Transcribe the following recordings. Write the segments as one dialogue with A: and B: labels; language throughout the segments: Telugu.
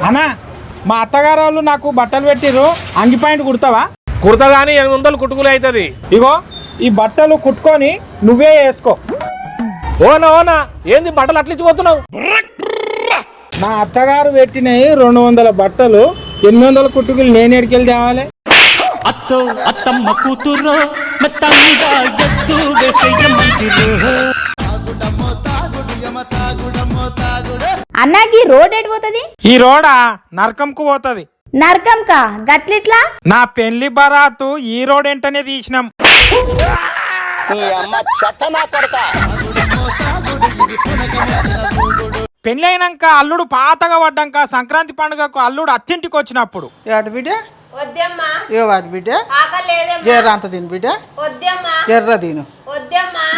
A: అన్నా మా అత్తగారు వాళ్ళు నాకు బట్టలు పెట్టిర్రు, అంగి పాయింట్ కుడతావా?
B: కుడతా కానీ 800 కుట్టుకులు అవుతుంది.
A: ఇగో ఈ బట్టలు కుట్టుకొని నువ్వే వేసుకో.
B: ఓనా ఓనా ఏంది బట్టలు అట్లిచ్చిపోతున్నావు?
A: మా అత్తగారు పెట్టినవి 200 బట్టలు, 800 కుట్టుకులు నేను ఎడికెళ్ళి తేవాలి?
C: అత్తో అత్తమ్మ కూతురు మెత్తంగా ఎత్తు వేసేయమంటిరు.
D: అన్నాకి రోడ్ ఎటు పోతుంది?
A: ఈ రోడా నరకంకు పోతుంది.
D: నరకంకా గట్లిట్లా?
A: నా పెళ్లి బరాతు ఈ రోడ్ వెంటనే తీసినాం. పెళ్లి అయినాక అల్లుడు పాతగా పడ్డాక సంక్రాంతి పండుగకు అల్లుడు అత్తింటికి వచ్చినప్పుడు
E: ఏడు బిడ్డ ఏ వాటి బిడ్డ జర్ర అంత తిను బిడ్డ జర్ర తిను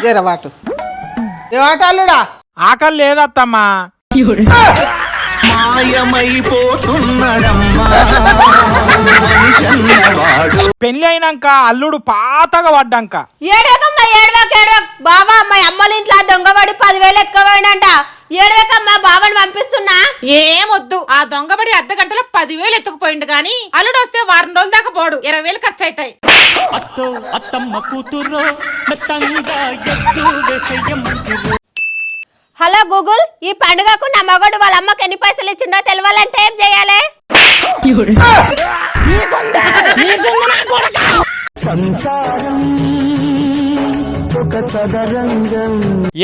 E: జర్ర వాటు ఏ వాట అల్లుడా
A: ఆకలి లేదత్తమ్మా. పెళ్లి అయినాక అల్లుడు పాతగా పడ్డాక
F: ఏడవకమ్మా ఏడవక్ బాబా అమ్మాయి అమ్మల ఇంట్లో దొంగబడి 10,000 ఎత్తుకోవాడంట. ఏడవకమ్మా బాబాని పంపిస్తున్నా.
G: ఏమొద్దు, ఆ దొంగబడి అర్ధ గంటలో 10,000 ఎత్తుకుపోయిండు గాని అల్లుడు వస్తే వారం రోజుల దాకా పోడు, 20,000 ఖర్చు అవుతాయి.
C: అత్తో అత్తమ్మ కూతురు మెత్తంగా ఎత్తు వేసేయమంటిరు.
F: హలో గూగుల్, ఈ పండుగకు నా మగడు వాళ్ళ అమ్మకి ఎన్ని పైసలు ఇచ్చిండో తెలవాలంటే ఏం చేయాలి?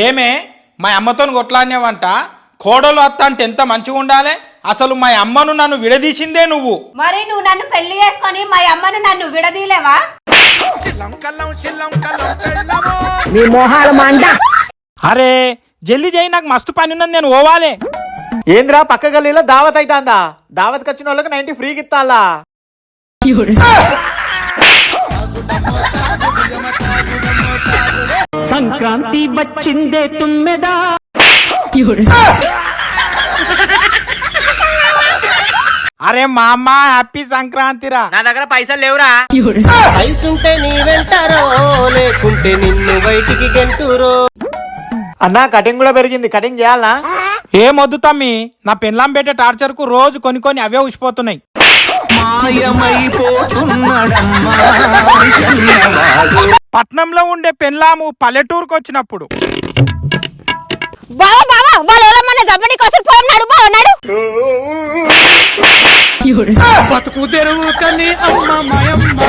A: ఏమే మా అమ్మతో కొట్లాడినావంట, కోడలు అత్త అంటే ఎంత మంచిగా ఉండాలి. అసలు మా అమ్మను నన్ను విడదీసిందే నువ్వు.
F: మరి నువ్వు నన్ను పెళ్లి చేసుకొని మా అమ్మను నన్ను విడదీలేవా?
A: అరే జల్దీ చేయి, నాకు మస్తు పని ఉన్నది, నేను పోవాలే.
H: ఏంద్రా పక్క గల్లీలో దావత్ అయితాందా? దావత్ వచ్చిన వాళ్ళకి 90 ఫ్రీకి ఇస్తాలా?
C: సంక్రాంతి వచ్చిందే తుమ్మెదా.
A: అరే మా అమ్మ హ్యాపీ సంక్రాంతిరా.
H: నా దగ్గర పైసలు లేవురా.
I: పైసుంటే నీ వెంటారో లేకుంటే నిన్ను బయటికి గెంటూరో.
H: అన్నా కటింగ్ కూడా పెరిగింది, కటింగ్ చేయాలనా?
A: ఏమొద్దు తమ్మి, నా పెన్లాం పెట్టే టార్చర్ కు రోజు కొని అవే ఉసిపోతున్నాయి. పట్నంలో ఉండే పెన్లాము పల్లెటూరుకు వచ్చినప్పుడు
F: బావా బావా వాళ్ళు ఎవరమ్మా జబ్బని కోసం పోన్నాడు బావన్నాడు.
C: బతుకు తెరువు కని అమ్మ మాయమ్మ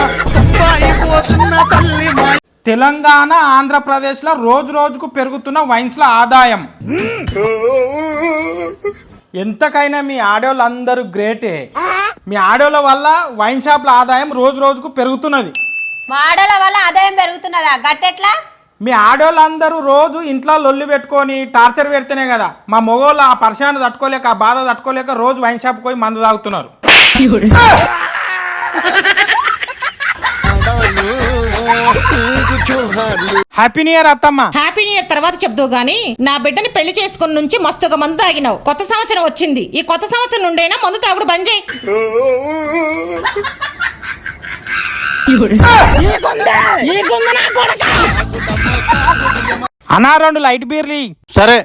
C: పోతున్న తల్లి మాయ.
A: తెలంగాణ ఆంధ్రప్రదేశ్ లో రోజు రోజుకు పెరుగుతున్న వైన్స్ల ఆదాయం. ఎంతకైనా మీ ఆడోళ్ళందరూ గ్రేటే. మీ ఆడోళ్ళ వల్ల వైన్ షాప్ల ఆదాయం రోజు రోజుకు పెరుగుతున్నది.
F: మా ఆడల వల్ల ఆదాయం పెరుగుతున్నదా? గట్టెట్లా?
A: మీ ఆడోళ్ళందరూ రోజు ఇంట్లో లొల్లి పెట్టుకొని టార్చర్ పెడితేనే కదా మా మొగోళ్ళు ఆ పర్షాన్ని తట్టుకోలేక, ఆ బాధ తట్టుకోలేక రోజు వైన్ షాప్ పోయి మందు తాగుతున్నారు. హ్యాపీ న్యూ ఇయర్ అత్తమ్మ.
G: హ్యాపీ న్యూ ఇయర్ తర్వాత చెప్తావు గానీ నా బిడ్డని పెళ్లి చేసుకున్న నుంచి మస్తుగా మందు తాగినావు. కొత్త సంవత్సరం వచ్చింది, ఈ కొత్త సంవత్సరం నుండైనా మందు తాగుడు బంద్ చేయి.
A: అనా 2 లైట్ బీర్లు.
H: సరే.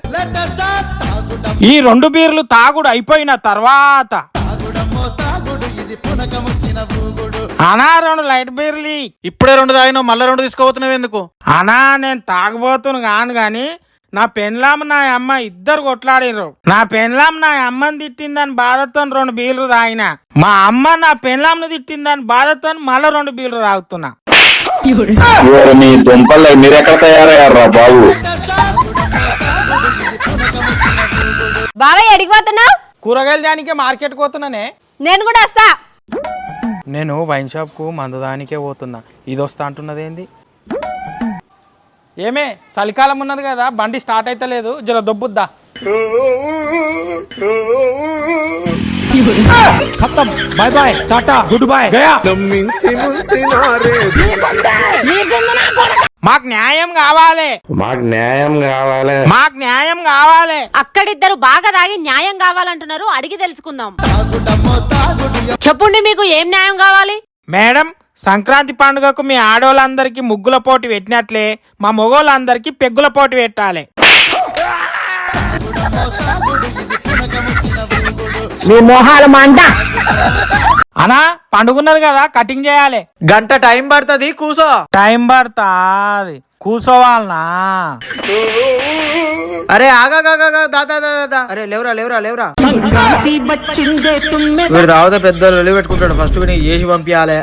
A: ఈ 2 బీర్లు తాగుడు అయిపోయిన తర్వాత అనా 2 లైట్ బీర్లు.
H: ఇప్పుడే 2 తాగినావు, మళ్ళీ 2 తీసుకోబోతున్నావు ఎందుకు?
A: అనా నేను తాగబోతును కాను గాని నా పెన్లాం నా అమ్మ ఇద్దరు కొట్లాడిర్రు. నా పెన్లాం నా అమ్మని తిట్టిందని బాధతో 2 బీర్లు తాగిన. మా అమ్మ నా పెన్లాంను తిట్టిందని బాధతో మళ్ళీ 2 బీర్లు తాగుతున్నా.
J: మీ దుంపల్లో మీరెక్కడ తయారయ్యారా బాబు?
F: బావా ఎడిగిపోతున్నావు?
A: కూరగాయలు దానికే మార్కెట్ పోతున్నానే.
F: నేను కూడా వస్తా.
A: నేను వైన్ షాప్ కు మందు దానికే పోతున్నా. ఇది వస్తా అంటున్నది ఏంది? ఏమే చలికాలం ఉన్నది కదా, బండి స్టార్ట్ అయితే లేదు, జర దొబ్బుద్దా. Bye bye tata good bye గయా. మాకు న్యాయం కావాలి,
J: మాకు న్యాయం కావాలి,
A: మాకు న్యాయం కావాలి.
K: అక్కడిద్దరు బాగా తాగి న్యాయం కావాలంటున్నారు, అడిగి తెలుసుకుందాం. చెప్పండి మీకు ఏం న్యాయం కావాలి?
A: మేడం, సంక్రాంతి పండుగకు మీ ఆడోళ్ళందరికీ ముగ్గుల పోటీ పెట్టినట్లే మా మొగోళ్ళందరికీ పెగ్గుల పోటీ పెట్టాలి.
B: నీ మొహాలు మంట.
A: అనా పండుకున్నది కదా కటింగ్ చేయాలి.
H: గంట టైం పడుతుంది కూసో.
A: టైం పడుతుంది కూసోవాలనా?
H: అరే ఆగా దాదా అరే లేవరా లేవరా లేవరా.
C: సంక్రాంతి వచ్చిందే తుమ్మెద.
H: వీడు దావత పెద్ద లొల్లి పెట్టుకుంటాడు. ఫస్ట్ నీకు చేసి పంపించాలి.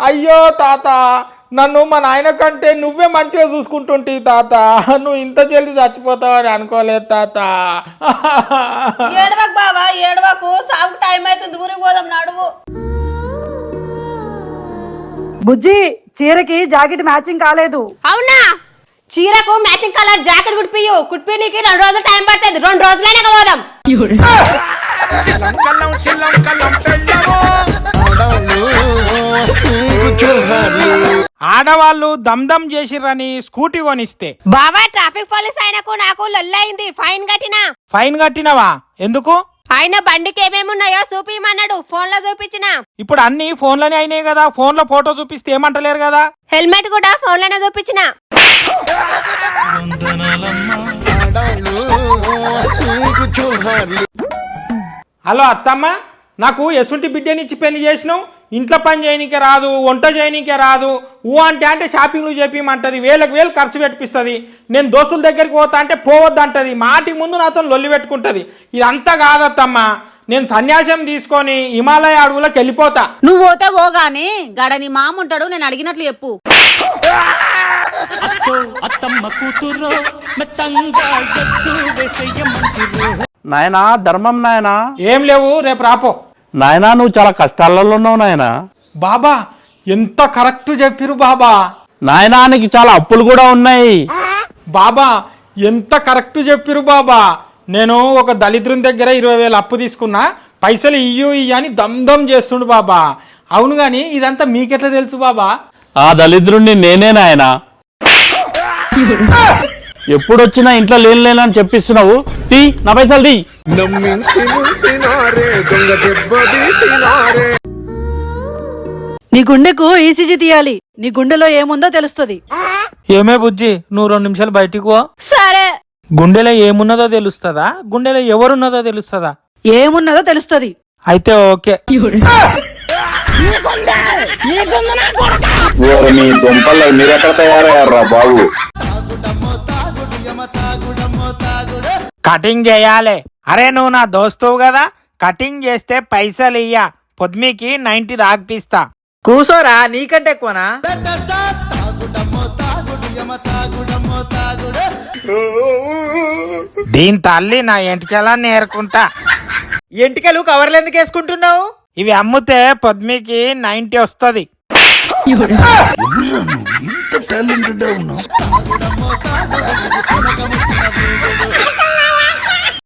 A: అయ్యో తాత, నన్ను మా నాయన కంటే నువ్వే మంచిగా చూసుకుంటుంటి తాత. నువ్వు ఇంత జల్ది చచ్చిపోతావని అనుకోలేదు తాత.
F: ఏడవకు బావా ఏడవకు, సాగు టైం అవుతుంది, ఊరికి పోదాం నడువు.
E: బుజ్జి చీరకి జాకెట్ మ్యాచింగ్ కాలేదు.
F: అవునా? చీరకు మ్యాచింగ్ కలర్ జాకెట్ కుట్టిపి నీకు 2 రోజులు టైం పడుతుంది. 2 రోజులైనా పోదాం.
A: ఆడవాళ్ళు దమ్దమ్ చేసిర్రని స్కూటీ కొనిస్తే
F: బావా ట్రాఫిక్ పోలీస్ ఆయనకు నాకు లొల్లయింది, ఫైన్ కట్టినా.
A: ఫైన్ కట్టినవా? ఎందుకు?
F: ఆయన బండికి ఏమేమి ఉన్నాయో చూపిమన్నాడు, ఫోన్ లో చూపించిన.
A: ఇప్పుడు అన్ని ఫోన్లోనే అయినాయి కదా, ఫోన్ లో ఫోటో చూపిస్తే ఏమంటలేరు కదా.
F: హెల్మెట్ కూడా ఫోన్ లోనే చూపించిన.
A: హలో అత్తమ్మ, నాకు ఎసుంటి బిడ్డనిచ్చి పెళ్లి చేసినావు. ఇంట్లో పని చేయనీకే రాదు, వంట చేయనీకే రాదు. అంటే షాపింగ్లు చెప్పమంటది, వేలకు వేలు ఖర్చు పెట్టిస్తుంది. నేను దోస్తుల దగ్గరికి పోతా అంటే పోవద్దంటది, మాటికి ముందు నాతో లొల్లి పెట్టుకుంటది. ఇదంతా కాదత్తమ్మ, నేను సన్యాసం తీసుకొని హిమాలయ అడవులకు వెళ్ళిపోతా.
K: నువ్వు పోతే పోగాని గడని మామ ఉంటాడు, నేను అడిగినట్లు చెప్పు.
C: అత్తో అత్తమ్మ కూతురో మెత్తంగా ఎత్తు వేసేయమంటిరో.
B: నాయనా ధర్మం నాయనా.
A: ఏం లేవు, రేపు రాపో.
B: నాయనా నువ్వు చాలా కష్టాలలో ఉన్నావు నాయనా.
A: బాబా ఎంత కరెక్ట్ చెప్పిరు బాబా.
B: నాయనా నీకు చాలా అప్పులు కూడా ఉన్నాయి.
A: బాబా ఎంత కరెక్ట్ చెప్పిరు బాబా. నేను ఒక దళిద్రుని దగ్గర 20,000 అప్పు తీసుకున్నా, పైసలు ఇయ్యు అని దమ్ చేస్తుండు బాబా. అవును గాని ఇదంతా మీకెట్లా తెలుసు బాబా?
B: ఆ దళిద్రుణ్ణి నేనే నాయనా. ఎప్పుడొచ్చినా ఇంట్లో లేని చెప్పిస్తున్నావు. టీ నా పైసలు టీ.
E: నీ గుండెకు ఈసీజీ తీయాలి, నీ గుండెలో ఏముందో తెలుస్తుంది.
A: ఏమే బుజ్జి, నువ్వు 2 నిమిషాలు బయటికి పో.
F: సరే.
A: గుండెలో ఏమున్నదో తెలుస్తుందా, గుండెలో ఎవరున్నదో తెలుస్తుందా?
E: ఏమున్నదో తెలుస్తుంది.
A: అయితే ఓకే.
J: మీ దుంపల్లో మీరెక్కడ తయారయ్యారా బాబు?
A: కటింగ్ చేయాలి. అరే నువ్వు నా దోస్తువు కదా, కటింగ్ చేస్తే పైసలు ఇయ్య, పొద్దుమికి 90 దాగిపిస్తా.
H: కూసోరా, నీకంటే ఎక్కువనా?
A: దీని తల్లి నా ఎంటికెలా నేర్కుంటా.
H: ఎంటికలు కవర్లు ఎందుకు వేసుకుంటున్నావు?
A: ఇవి అమ్ముతే పొద్దుమికి 90 వస్తుంది.
J: ఇంత టాలెంటెడ్ అవును.